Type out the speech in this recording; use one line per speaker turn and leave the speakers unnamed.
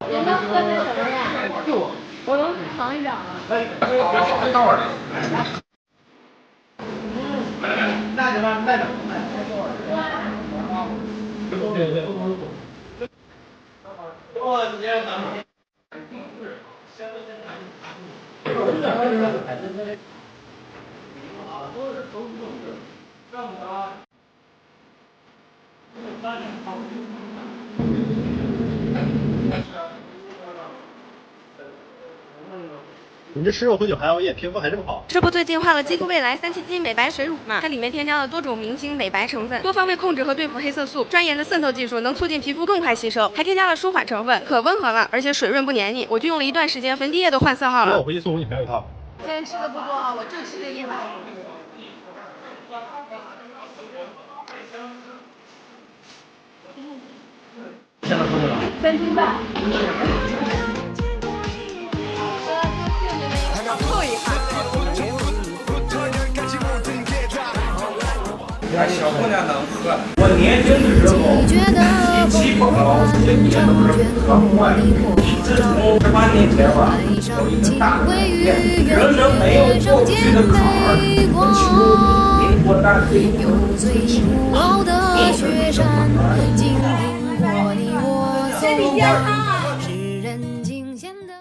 你能喝的什么呀？我能尝一点吗？
那就那个。对对。你这吃肉喝酒还熬夜，皮肤还这么好？
这不最近换了肌肤未来377美白水乳吗？它里面添加了多种明星美白成分，多方位控制和对付黑色素，专研的渗透技术能促进皮肤更快吸收，还添加了舒缓成分，可温和了，而且水润不黏腻。我就用了一段时间，粉底液都换色号了。
那我回去送我女朋友一套。
今天吃的不多啊，我就吃这一碗。
现在喝多少
？3斤半。凑一下。
小姑娘能喝。我年轻的时候脾气不好，天天都是喝坏。自从18年前吧，有一个大的改变，人生没有过不去的坎儿，求你给我带给我自己。
身体健康。